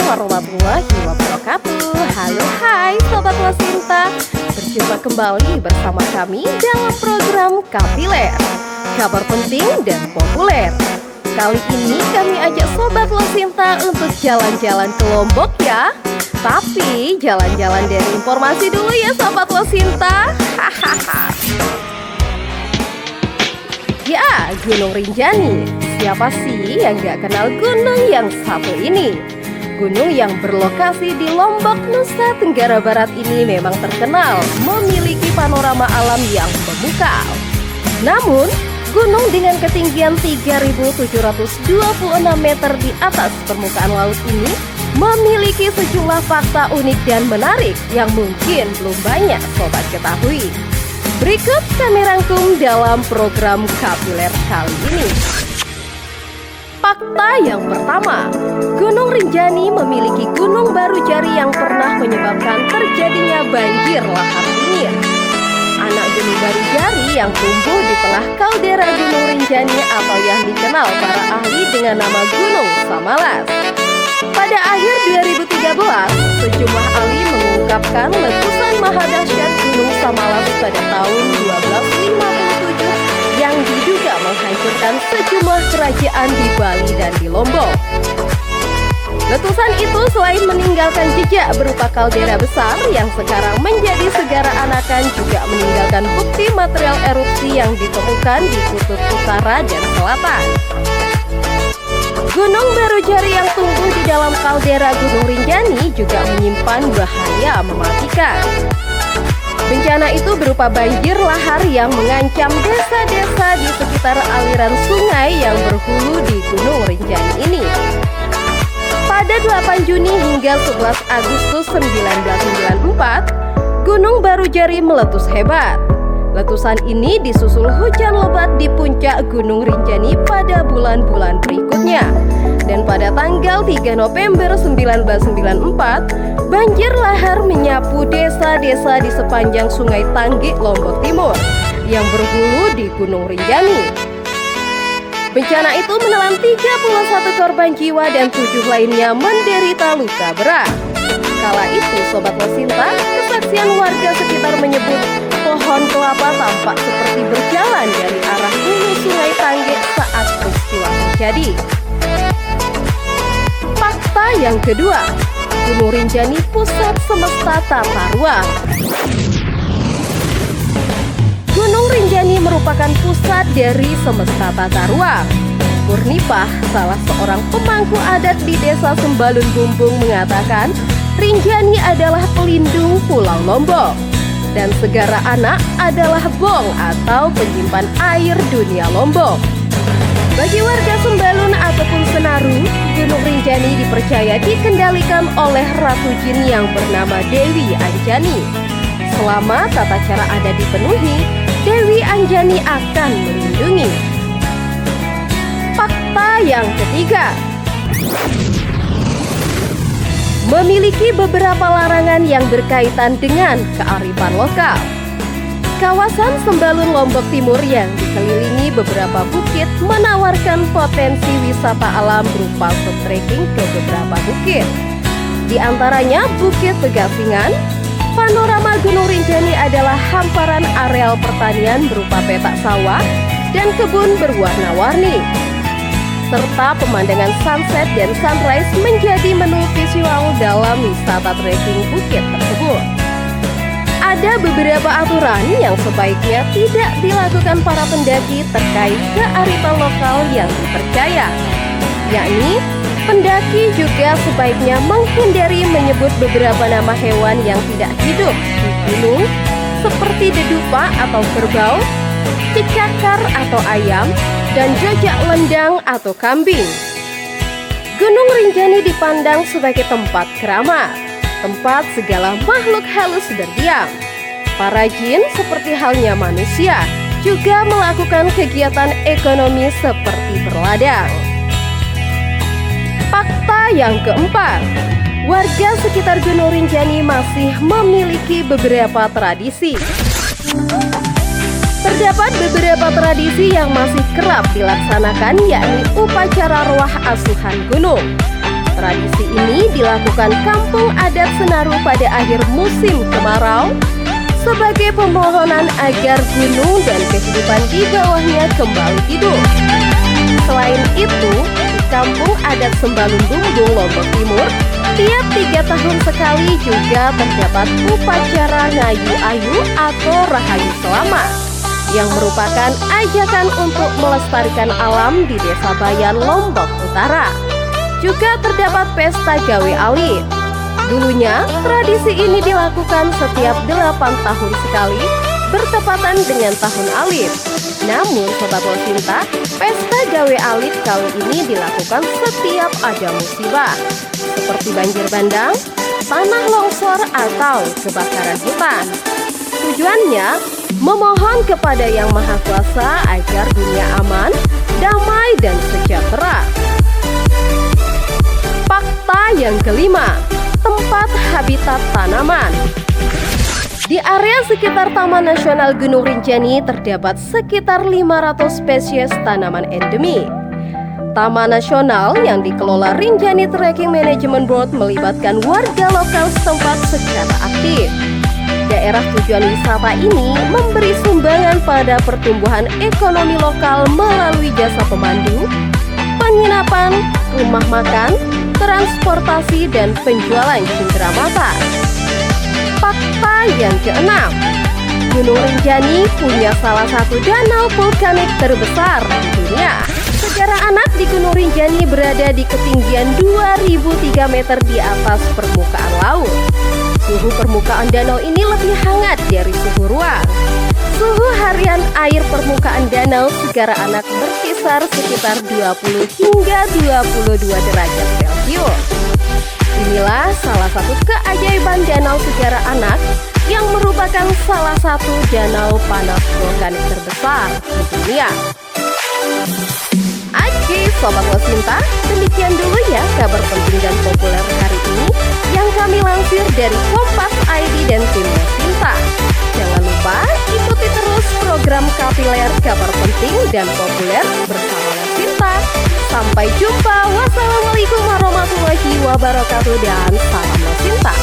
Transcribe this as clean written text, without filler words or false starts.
warahmatullahi wabarakatuh. Halo hai Sobat Losinta, berjumpa kembali bersama kami dalam program Kapiler, kabar penting dan populer. Kali ini kami ajak Sobat Losinta untuk jalan-jalan ke Lombok ya. Tapi jalan-jalan dari informasi dulu ya Sobat Losinta. Ya, Gunung Rinjani. Siapa sih yang gak kenal gunung yang satu ini? Gunung yang berlokasi di Lombok, Nusa Tenggara Barat ini memang terkenal memiliki panorama alam yang memukau. Namun, gunung dengan ketinggian 3.726 meter di atas permukaan laut ini memiliki sejumlah fakta unik dan menarik yang mungkin belum banyak sobat ketahui. Berikut kami rangkum dalam program Kapiler kali ini. Fakta yang pertama, Gunung Rinjani memiliki gunung baru jari yang pernah menyebabkan terjadinya banjir lahar dingin. Anak gunung baru jari yang tumbuh di tengah kaldera Gunung Rinjani atau yang dikenal para ahli dengan nama Gunung Samalas. Pada akhir 2013, sejumlah ahli mengungkapkan letusan maha dahsyat Gunung Samalas pada tahun 1257 yang diduga menghancurkan sejumlah kerajaan di Bali dan di Lombok. Letusan itu selain meninggalkan jejak berupa kaldera besar yang sekarang menjadi segara anakan, juga meninggalkan bukti material erupsi yang ditemukan di kutub utara dan selatan. Gunung baru jari yang tumbuh di dalam kaldera Gunung Rinjani juga menyimpan bahaya mematikan. Bencana itu berupa banjir lahar yang mengancam desa-desa di sekitar aliran sungai yang berhulu di Gunung Rinjani ini. Pada 8 Juni hingga 11 Agustus 1994, Gunung Baru Jari meletus hebat. Letusan ini disusul hujan lebat di puncak Gunung Rinjani pada bulan-bulan berikutnya. Dan pada tanggal 3 November 1994, banjir lahar menyapu desa-desa di sepanjang Sungai Tangge, Lombok Timur yang berhulu di Gunung Rinjani. Bencana itu menelan 31 korban jiwa dan 7 lainnya menderita luka berat. Kala itu Sobat Losinta, kesaksian warga sekitar menyebut pohon kelapa tampak seperti berjalan dari arah hulu Sungai Tangge saat peristiwa terjadi. Fakta yang kedua, Gunung Rinjani pusat semesta tata ruang. Gunung Rinjani merupakan pusat dari semesta tata ruang. Purnipah, salah seorang pemangku adat di desa Sembalun Bumbung, mengatakan Rinjani adalah pelindung Pulau Lombok dan Segara Anak adalah bong atau penyimpan air dunia Lombok. Bagi warga Sembalun ataupun Senaru, Gunung Rinjani dipercaya dikendalikan oleh Ratu Jin yang bernama Dewi Anjani. Selama tata cara adat dipenuhi, Dewi Anjani akan melindungi. Fakta yang ketiga, memiliki beberapa larangan yang berkaitan dengan kearifan lokal. Kawasan Sembalun Lombok Timur yang dikelilingi beberapa bukit menawarkan potensi wisata alam berupa trekking ke beberapa bukit. Di antaranya Bukit Pegasingan. Panorama Gunung Rinjani adalah hamparan areal pertanian berupa petak sawah dan kebun berwarna-warni, serta pemandangan sunset dan sunrise menjadi menu visual dalam wisata trekking bukit tersebut. Ada beberapa aturan yang sebaiknya tidak dilakukan para pendaki terkait kearifan lokal yang dipercaya, yakni pendaki juga sebaiknya menghindari menyebut beberapa nama hewan yang tidak hidup di gunung seperti dedupa atau kerbau, cicakar atau ayam, dan jojak lendang atau kambing. Gunung Rinjani dipandang sebagai tempat keramat, tempat segala makhluk halus berdiam. Para jin seperti halnya manusia juga melakukan kegiatan ekonomi seperti berladang. Fakta yang keempat, warga sekitar Gunung Rinjani masih memiliki beberapa tradisi. Terdapat beberapa tradisi yang masih kerap dilaksanakan, yakni upacara ruah asuhan gunung. Tradisi ini dilakukan kampung adat Senaru pada akhir musim kemarau sebagai pemohonan agar gunung dan kehidupan di bawahnya kembali hidup. Selain itu, di kampung adat Sembalun Bumbung, Lombok Timur, tiap 3 tahun sekali juga terdapat upacara Ngayu Ayu atau Rahayu Selamat, yang merupakan ajakan untuk melestarikan alam di Desa Bayan, Lombok Utara. Juga terdapat pesta gawe alit. Dulunya, tradisi ini dilakukan setiap 8 tahun sekali, bertepatan dengan tahun alit. Namun, Sobat Losinta, pesta gawe alit kali ini dilakukan setiap ada musibah, seperti banjir bandang, tanah longsor, atau kebakaran hutan. Tujuannya, memohon kepada Yang Maha Kuasa agar dunia aman, damai, dan sejahtera. Fakta yang kelima, tempat habitat tanaman. Di area sekitar Taman Nasional Gunung Rinjani terdapat sekitar 500 spesies tanaman endemik. Taman Nasional yang dikelola Rinjani Trekking Management Board melibatkan warga lokal setempat secara aktif. Daerah tujuan wisata ini memberi sumbangan pada pertumbuhan ekonomi lokal melalui jasa pemandu, penginapan, rumah makan, transportasi, dan penjualan cenderamata. Fakta yang keenam, Gunung Rinjani punya salah satu danau vulkanik terbesar di dunia. Secara anak di Gunung Rinjani berada di ketinggian 2003 meter di atas permukaan laut. Suhu permukaan danau ini lebih hangat dari suhu ruang. Suhu harian air permukaan danau Segara Anak berkisar sekitar 20 hingga 22 derajat Celcius. Inilah salah satu keajaiban Danau Segara Anak yang merupakan salah satu danau panas vulkanik terbesar di dunia. Oke, Sobat Losinta, demikian dulu ya kabar penting dan populer hari ini yang kami lansir dari Kompas ID dan tim Losinta. Jangan lupa ikuti terus program Kapiler Kabar Penting dan Populer bersama Losinta. Sampai jumpa. Wassalamualaikum warahmatullahi wabarakatuh dan salam Losinta.